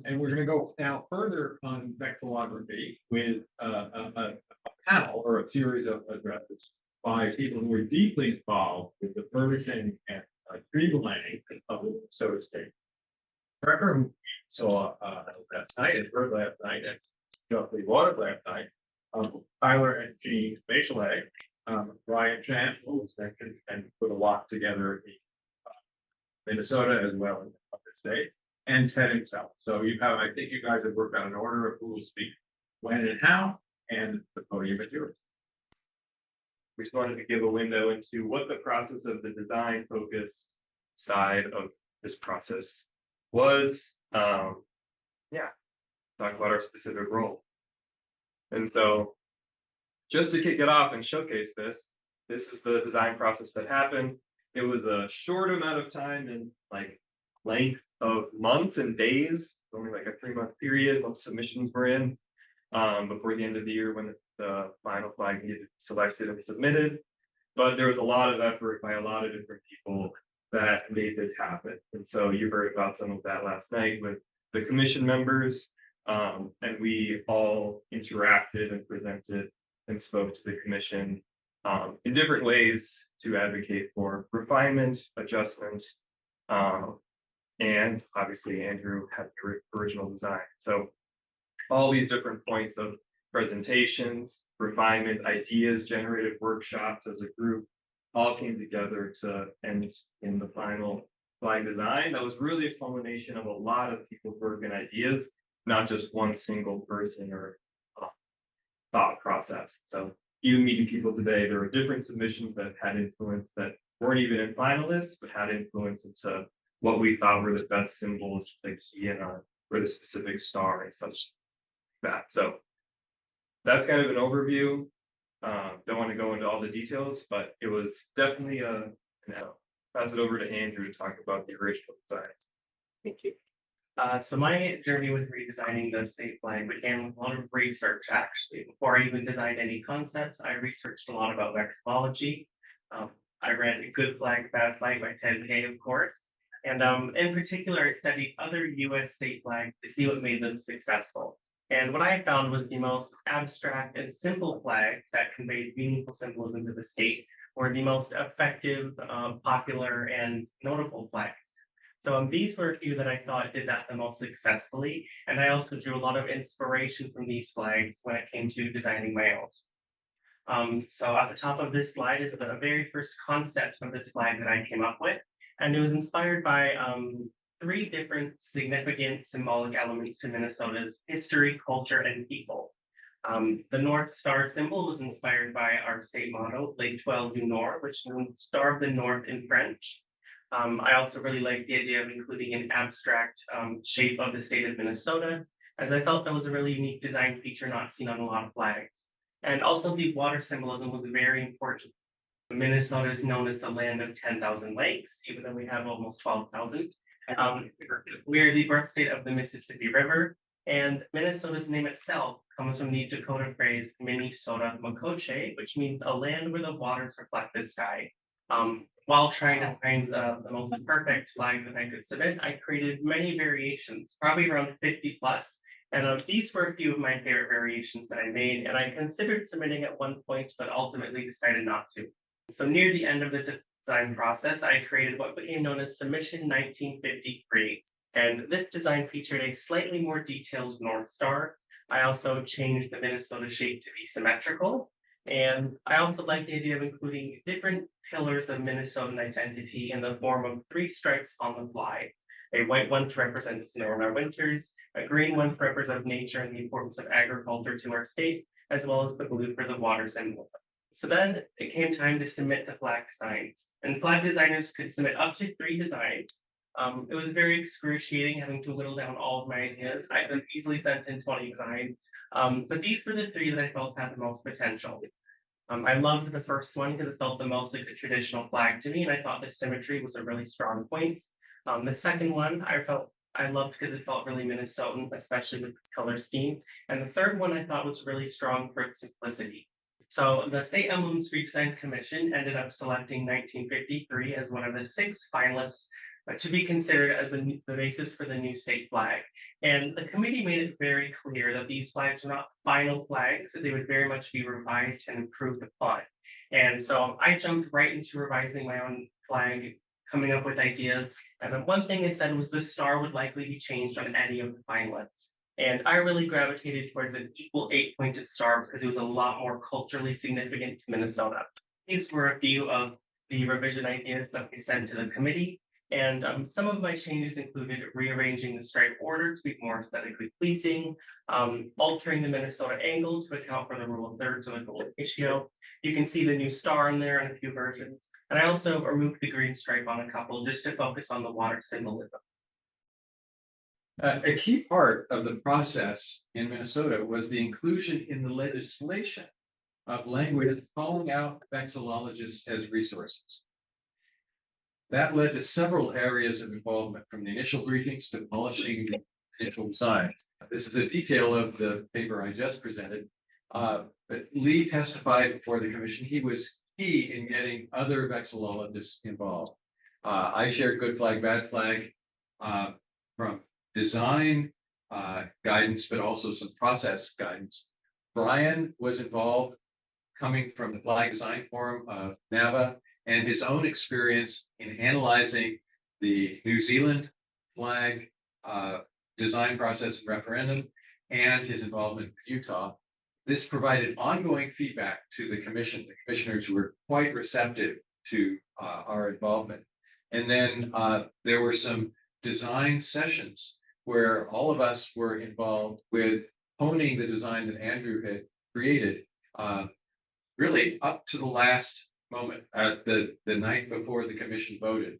And we're going to go now further on vexillography with a panel or a series of addresses by people who are deeply involved with the furnishing and tree laying of the Minnesota state. Prekker, who we saw last night and heard last night, and roughly watered last night, Tyler and Jenae Michaletz, Brian Cham, who was mentioned and put a lot together in Minnesota as well as other states, and Ted himself. So you have, I think you guys have worked out an order of who will speak when and how, and the podium is yours. We just wanted to give a window into what the process of the design focused side of this process was. Talk about our specific role. And so just to kick it off and showcase this is the design process that happened. It was a short amount of time and like length of months and days, only like a 3-month period once submissions were in, before the end of the year when the final flag needed selected and submitted. But there was a lot of effort by a lot of different people that made this happen. And so you heard about some of that last night with the commission members, and we all interacted and presented and spoke to the commission in different ways to advocate for refinement, adjustment, and obviously Andrew had the original design. So all these different points of presentations, refinement, ideas, generated workshops as a group, all came together to end in the final flag design. That was really a culmination of a lot of people's work and ideas, not just one single person or thought process. So even meeting people today, there were different submissions that had influence that weren't even in finalists, but had influence into what we thought were the best symbols to key in on for the specific star and such that. So that's kind of an overview. Don't want to go into all the details, but it was definitely pass it over to Andrew to talk about the original design. Thank you. So my journey with redesigning the state flag began with a lot of research, actually. Before I even designed any concepts, I researched a lot about vexillology. I read Good Flag, Bad Flag by Kaye, of course. And in particular, I studied other US state flags to see what made them successful. And what I found was the most abstract and simple flags that conveyed meaningful symbolism to the state were the most effective, popular, and notable flags. So these were a few that I thought did that the most successfully. And I also drew a lot of inspiration from these flags when it came to designing my own. So at the top of this slide is the very first concept of this flag that I came up with. And it was inspired by 3 different significant symbolic elements to Minnesota's history, culture, and people. The North Star symbol was inspired by our state motto, L'Étoile du Nord, which means Star of the North in French. I also really like the idea of including an abstract shape of the state of Minnesota, as I felt that was a really unique design feature not seen on a lot of flags. And also the water symbolism was very important. Minnesota is known as the land of 10,000 lakes, even though we have almost 12,000. We are the birth state of the Mississippi River, and Minnesota's name itself comes from the Dakota phrase Minnesota Makoche, which means a land where the waters reflect the sky. While trying to find the most perfect flag that I could submit, I created many variations, probably around 50 plus. And these were a few of my favorite variations that I made, and I considered submitting at one point, but ultimately decided not to. So near the end of the design process, I created what became known as Submission 1953. And this design featured a slightly more detailed North Star. I also changed the Minnesota shape to be symmetrical. And I also like the idea of including different pillars of Minnesotan identity in the form of 3 stripes on the flag. A white one to represent the snow in our winters, a green one to represent nature and the importance of agriculture to our state, as well as the blue for the water symbolism. So then it came time to submit the flag designs, and flag designers could submit up to 3 designs. It was very excruciating having to whittle down all of my ideas. I could easily sent in 20 designs, but these were the 3 that I felt had the most potential. I loved the first one because it felt the most like a traditional flag to me, and I thought the symmetry was a really strong point. The second one I loved because it felt really Minnesotan, especially with its color scheme. And the third one I thought was really strong for its simplicity. So the State Emblems Redesign Commission ended up selecting 1953 as one of the 6 finalists to be considered as the basis for the new state flag. And the committee made it very clear that these flags are not final flags, that they would very much be revised and improved upon. And so I jumped right into revising my own flag, coming up with ideas. And then one thing they said was the star would likely be changed on any of the finalists. And I really gravitated towards an equal 8-pointed star because it was a lot more culturally significant to Minnesota. These were a few of the revision ideas that we sent to the committee. And some of my changes included rearranging the stripe order to be more aesthetically pleasing, altering the Minnesota angle to account for the rule of thirds or the gold ratio. You can see the new star in there in a few versions. And I also removed the green stripe on a couple just to focus on the water symbolism. A key part of the process in Minnesota was the inclusion in the legislation of language calling out vexillologists as resources. That led to several areas of involvement, from the initial briefings to polishing the initial design. This is a detail of the paper I just presented. But Lee testified before the commission. He was key in getting other vexillologists involved. I shared good flag, bad flag from design guidance, but also some process guidance. Brian was involved coming from the Flag Design Forum of NAVA and his own experience in analyzing the New Zealand flag design process and referendum, and his involvement with Utah. This provided ongoing feedback to the commission. The commissioners were quite receptive to our involvement. And then there were some design sessions where all of us were involved with honing the design that Andrew had created, really up to the last moment, at the night before the commission voted.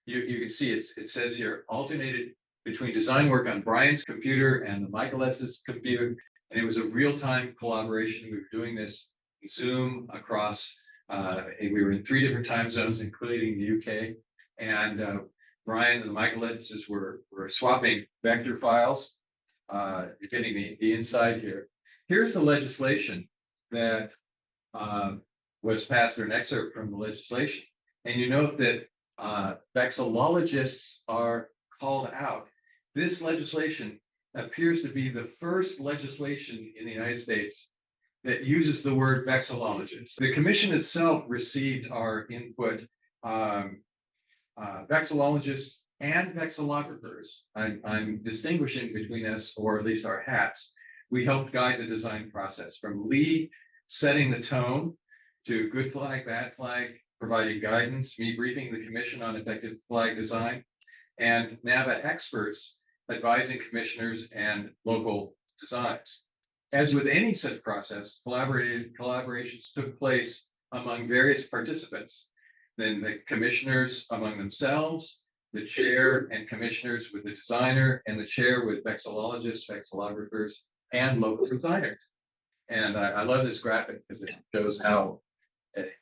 You can see it says here, alternated between design work on Brian's computer and the Micheletz's computer. And it was a real-time collaboration. We were doing this Zoom across, we were in 3 different time zones, including the UK. And Brian and the Micheletz's were swapping vector files. You're getting the inside here. Here's the legislation that was passed, or an excerpt from the legislation. And you note that vexillologists are called out. This legislation appears to be the first legislation in the United States that uses the word vexillologist. The commission itself received our input. Vexillologists and vexillographers, I'm distinguishing between us, or at least our hats. We helped guide the design process, from Lee setting the tone to good flag, bad flag, providing guidance, me briefing the commission on effective flag design, and NAVA experts advising commissioners and local designs. As with any such process, collaborations took place among various participants. Then the commissioners among themselves, the chair and commissioners with the designer, and the chair with vexillologists, vexillographers, and local designers. And I love this graphic because it shows how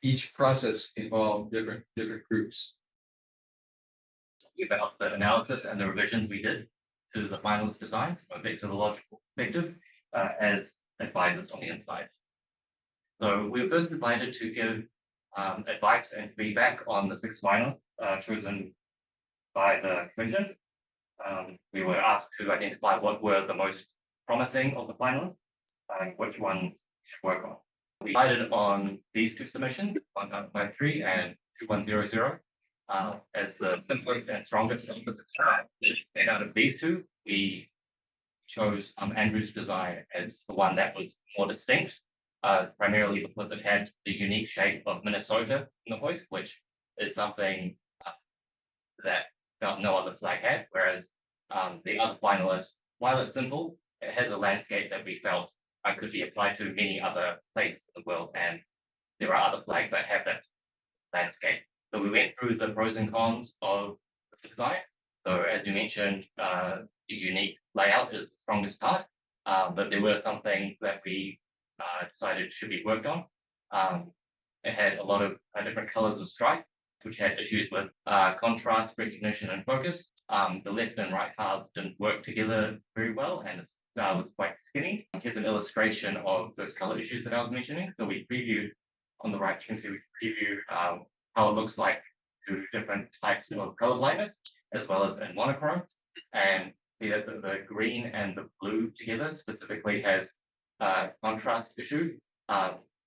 each process involved different groups. About the analysis and the revisions we did to the finalist design from a vexillological perspective as advisors on the inside. So we were first invited to give advice and feedback on the 6 finalists chosen by the commission. We were asked to identify what were the most promising of the finalists and which ones we should work on. We decided on these 2 submissions, 1953 and 2100, as the simplest and strongest of the 6. And out of these 2, we chose Andrew's design as the one that was more distinct, primarily because it had the unique shape of Minnesota in the hoist, which is something that no other flag had, whereas the other finalists, while it's simple, it has a landscape that we felt could be applied to many other places in the world, and there are other flags that have that landscape. So we went through the pros and cons of this design. So as you mentioned, the unique layout is the strongest part, but there were some things that we decided should be worked on. It had a lot of different colors of stripe, which had issues with contrast, recognition, and focus. The left and right halves didn't work together very well, and the star was quite skinny. Here's an illustration of those color issues that I was mentioning. So we previewed on the right, you can see we preview how it looks like to different types of color blindness, as well as in monochrome. And the green and the blue together specifically has contrast issue.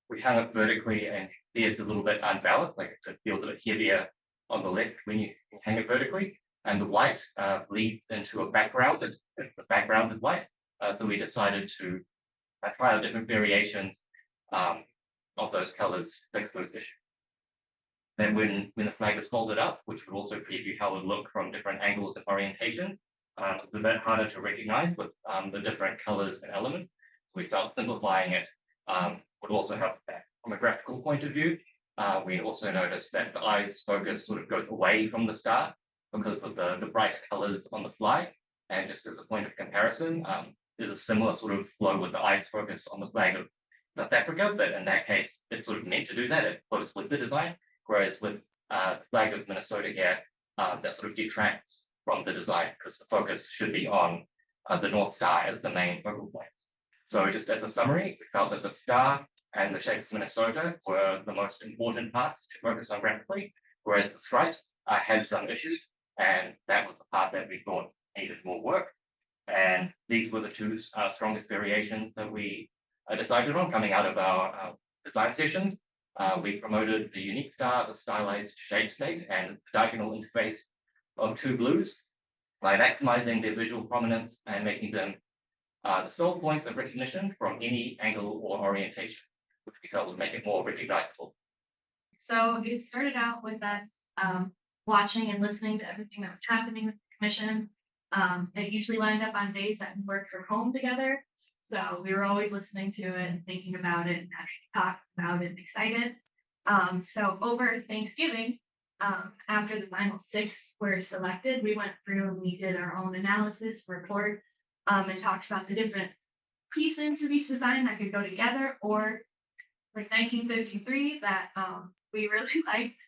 We hung it vertically and it's a little bit unbalanced, like it feels a bit heavier on the left when you hang it vertically. And the white bleeds into a background that the background is white. So we decided to try out different variations of those colors to fix those issues. Then when the flag is folded up, which would also preview how it would look from different angles and orientations, it's a bit harder to recognize with the different colors and elements. We felt simplifying it would also help that. From a graphical point of view, we also noticed that the eye's focus sort of goes away from the star because of the bright colors on the flag. And just as a point of comparison, there's a similar sort of flow with the eye's focus on the flag of South Africa, but in that case, it's sort of meant to do that. It flows with the design, whereas with the flag of Minnesota here, that sort of detracts from the design because the focus should be on the North Star as the main focal point. So just as a summary, we felt that the star and the shapes of Minnesota were the most important parts to focus on graphically, whereas the stripe had some issues, and that was the part that we thought needed more work. And these were the two strongest variations that we decided on coming out of our design sessions. We promoted the unique star, the stylized shape state, and the diagonal interface of two blues by maximizing their visual prominence and making them the sole points of recognition from any angle or orientation, which we felt would make it more recognizable. So it started out with us watching and listening to everything that was happening with the commission. It usually lined up on days that we worked from home together. So we were always listening to it and thinking about it and actually talking about it and excited. So over Thanksgiving, after the final 6 were selected, we went through and we did our own analysis report and talked about the different pieces of each design that could go together, or like 1953 that we really liked,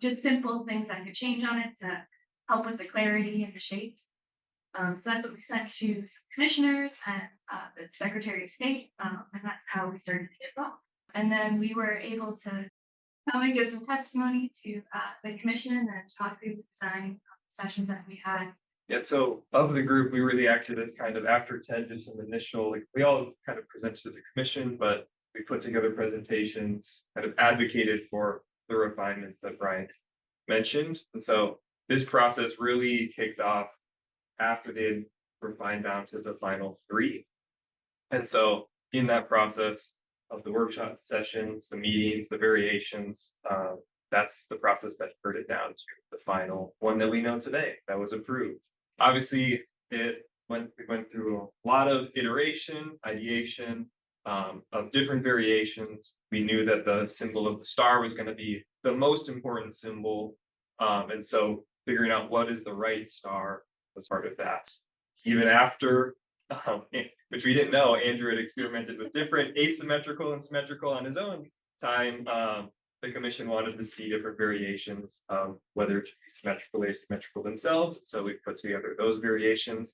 just simple things that could change on it to help with the clarity and the shapes. So that's what we sent to commissioners and the Secretary of State, and that's how we started to get involved. And then we were able to come and give some testimony to the commission and talk through the design sessions that we had. Yeah, so of the group, we were the activists kind of after Ted did some initial, like we all kind of presented to the commission, but we put together presentations, kind of advocated for the refinements that Brian mentioned. And so this process really kicked off after they had refined down to the final 3. And so in that process of the workshop sessions, the meetings, the variations, that's the process that turned it down to the final one that we know today that was approved. Obviously, we went through a lot of iteration, ideation of different variations. We knew that the symbol of the star was going to be the most important symbol. And so figuring out what is the right star was part of that. Even after, which we didn't know, Andrew had experimented with different asymmetrical and symmetrical on his own time. The commission wanted to see different variations of whether it should be symmetrical or asymmetrical themselves. So we put together those variations.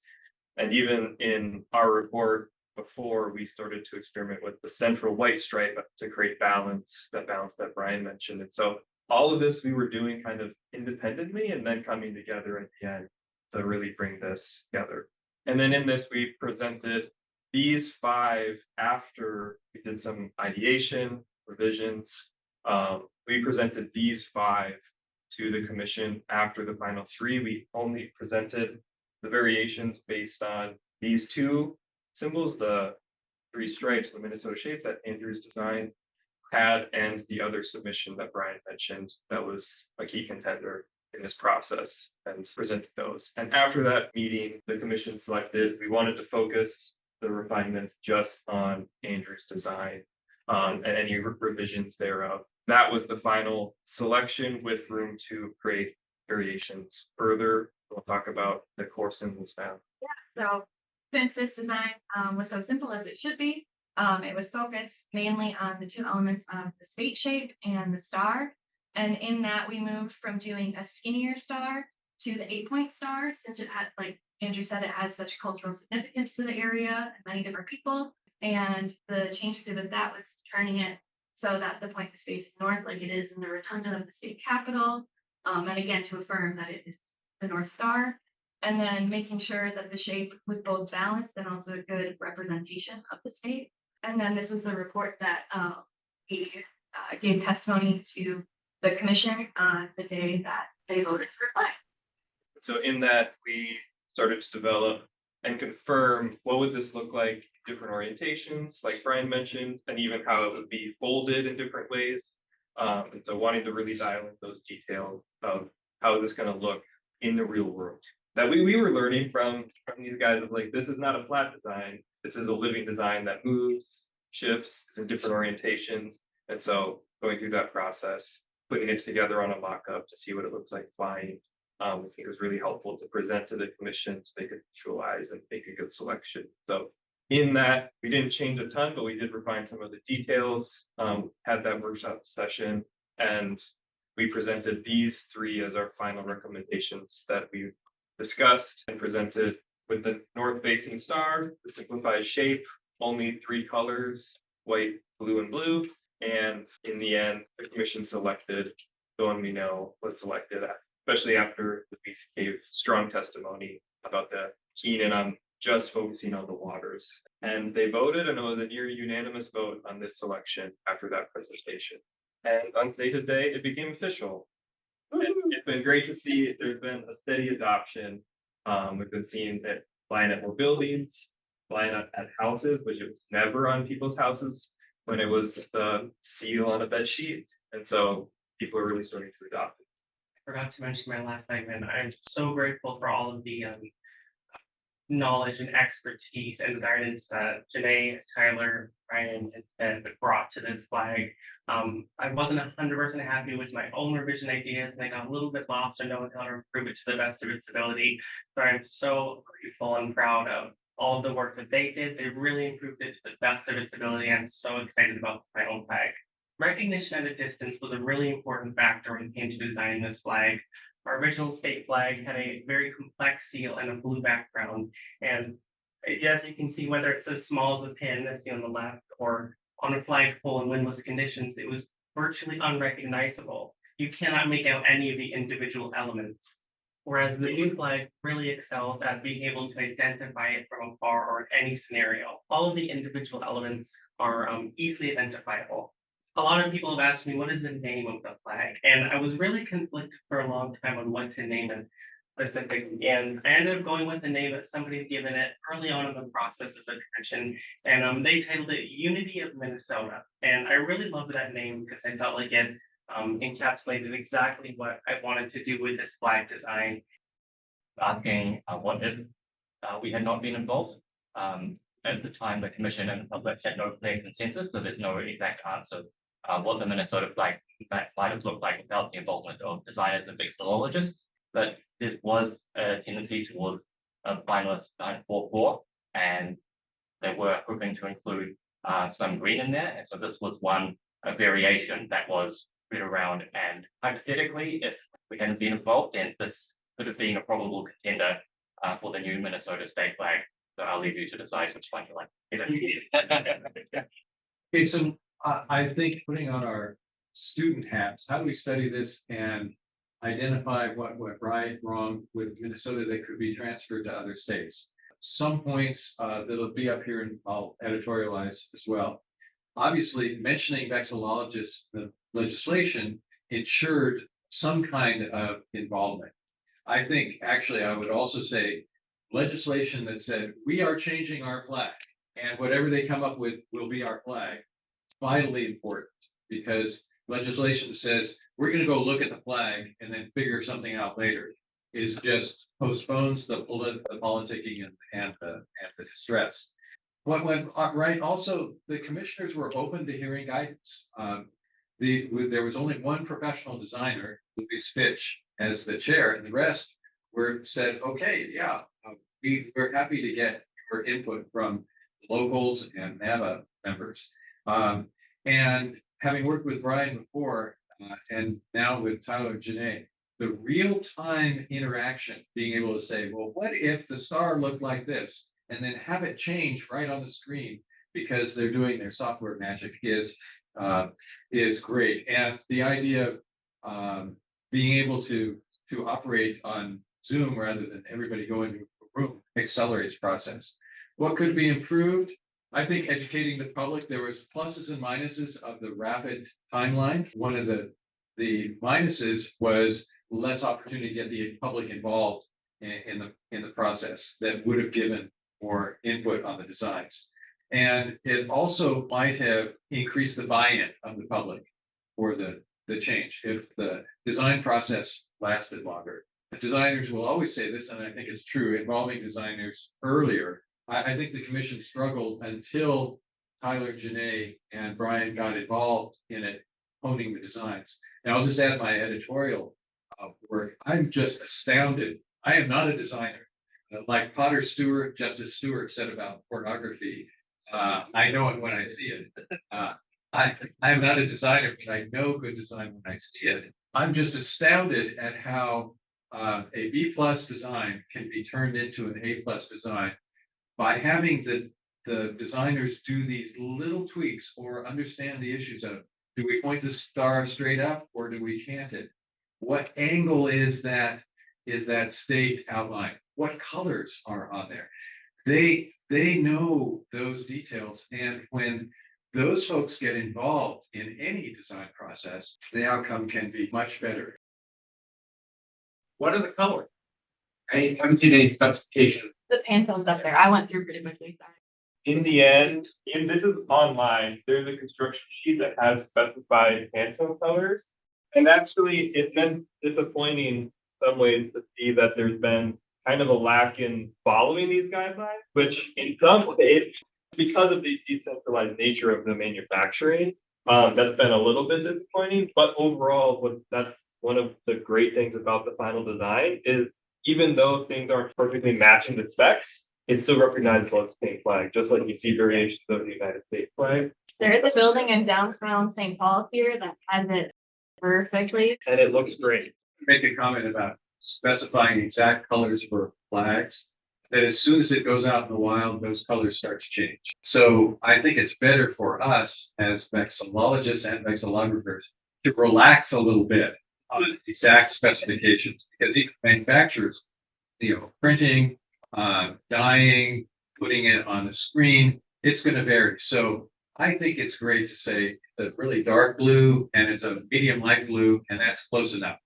And even in our report before, we started to experiment with the central white stripe to create balance, that balance that Brian mentioned. And so all of this we were doing kind of independently and then coming together at the end to really bring this together. And then in this, we presented these 5 after we did some ideation, revisions. We presented these 5 to the commission after the final 3. We only presented the variations based on these 2 symbols, the 3 stripes, the Minnesota shape that Andrew's design had, and the other submission that Brian mentioned that was a key contender in this process, and presented those. And after that meeting, the commission selected, we wanted to focus the refinement just on Andrew's design and any revisions thereof. That was the final selection with room to create variations further. We'll talk about the core symbols now. So since this design was so simple as it should be, it was focused mainly on the 2 elements of the spate shape and the star. And in that, we moved from doing a skinnier star to the 8-point star, since it had, like Andrew said, it has such cultural significance to the area and many different people. And the change we did with that was turning it so that the point was facing north, like it is in the rotunda of the state capitol. And again, to affirm that it is the North Star. And then making sure that the shape was both balanced and also a good representation of the state. And then this was the report that we gave testimony to the commission on the day that they voted for a flag. So in that, we started to develop and confirm what would this look like, different orientations, like Brian mentioned, and even how it would be folded in different ways. And so wanting to really dial in those details of how is this going to look in the real world. That we were learning from these guys of like, this is not a flat design. This is a living design that moves, shifts, is in different orientations. And so going through that process, putting it together on a mock-up to see what it looks like flying. I think it was really helpful to present to the commission so they could visualize and make a good selection. So in that, we didn't change a ton, but we did refine some of the details, had that workshop session, and we presented these 3 as our final recommendations that we discussed and presented with the north-facing star, the simplified shape, only 3 colors, white, blue, and blue. And in the end, the commission selected the one we know was selected, especially after the piece gave strong testimony about the keen and on just focusing on the waters. And they voted, and it was a near unanimous vote on this selection after that presentation. And on stated day, it became official. And it's been great to see there's been a steady adoption. We've been seeing it flying at more buildings, flying at houses, which it was never on people's houses when it was the seal on a bed sheet. And so people are really starting to adopt it. I forgot to mention my last segment. I'm so grateful for all of the knowledge and expertise and guidance that Jenae, Tyler, Brian, and Ted brought to this flag. I wasn't 100% happy with my own revision ideas, and I got a little bit lost on knowing how to improve it to the best of its ability. So I'm so grateful and proud of all of the work that they did. They really improved it to the best of its ability. I'm so excited about my own flag. Recognition at a distance was a really important factor when it came to designing this flag. Our original state flag had a very complex seal and a blue background. And as you can see, whether it's as small as a pin, as seen on the left, or on a flagpole in windless conditions, it was virtually unrecognizable. You cannot make out any of the individual elements. Whereas the new flag really excels at being able to identify it from afar or in any scenario. All of the individual elements are easily identifiable. A lot of people have asked me, what is the name of the flag? And I was really conflicted for a long time on what to name it specifically. And I ended up going with the name that somebody had given it early on in the process of the convention. And they titled it Unity of Minnesota. And I really loved that name because I felt like it encapsulated exactly what I wanted to do with this flag design. Asking what if we had not been involved. At the time, the commission and the public had no clear consensus, so there's no exact answer. What the Minnesota flag might have looked like without the involvement of designers and vexillologists, but there was a tendency towards a finalist 944, and they were hoping to include some green in there, and so this was a variation that was spread around. And hypothetically, if we hadn't been involved, then this could have been a probable contender for the new Minnesota state flag. So I'll leave you to decide which one you like. Okay, so I think putting on our student hats, how do we study this and identify what right, wrong with Minnesota that could be transferred to other states? Some points that'll be up here and I'll editorialize as well. Obviously, mentioning vexillologists, the legislation ensured some kind of involvement. I think actually I would also say legislation that said we are changing our flag and whatever they come up with will be our flag. Vitally important, because legislation says we're going to go look at the flag and then figure something out later. Is just postpones the politicking and the distress. What went right? Also, the commissioners were open to hearing guidance. There was only one professional designer, Louise Fitch, as the chair, and the rest were said, okay, yeah, we're happy to get your input from locals and NAVA members. And having worked with Brian before, and now with Tyler and Jenae, the real-time interaction, being able to say, well, what if the star looked like this? And then have it change right on the screen because they're doing their software magic is great. And the idea of being able to operate on Zoom rather than everybody going to a room accelerates process. What could be improved? I think educating the public, there was pluses and minuses of the rapid timeline. One of the minuses was less opportunity to get the public involved in the process that would have given more input on the designs. And it also might have increased the buy-in of the public for the change if the design process lasted longer. The designers will always say this, and I think it's true, involving designers earlier. I think the commission struggled until Tyler, Jenae, and Brian got involved in it, honing the designs. And I'll just add my editorial work. I'm just astounded. I am not a designer. Like Potter Stewart, Justice Stewart said about pornography, I know it when I see it. I am not a designer, but I know good design when I see it. I'm just astounded at how a B+ design can be turned into an A+ design by having the designers do these little tweaks or understand the issues of, do we point the star straight up or do we cant it? What angle is that state outline? What colors are on there? They know those details, and when those folks get involved in any design process, the outcome can be much better. What are the colors? I haven't seen any specification. The Pantheon's up there. I went through pretty quickly. Sorry. In the end, and this is online, there's a construction sheet that has specified Pantone colors. And actually, it's been disappointing in some ways to see that there's been kind of a lack in following these guidelines, which in some ways, because of the decentralized nature of the manufacturing, that's been a little bit disappointing. But overall, that's one of the great things about the final design is even though things aren't perfectly matching the specs, it's still recognizable as a state flag, just like you see variations of the United States flag. There is a building in downtown St. Paul here that has it perfectly. And it looks great. Make a comment about specifying exact colors for flags, that as soon as it goes out in the wild, those colors start to change. So I think it's better for us as vexillologists and vexillographers to relax a little bit on exact specifications, because even manufacturers, printing, dyeing, putting it on the screen, it's going to vary. So I think it's great to say a really dark blue and it's a medium light blue, and that's close enough.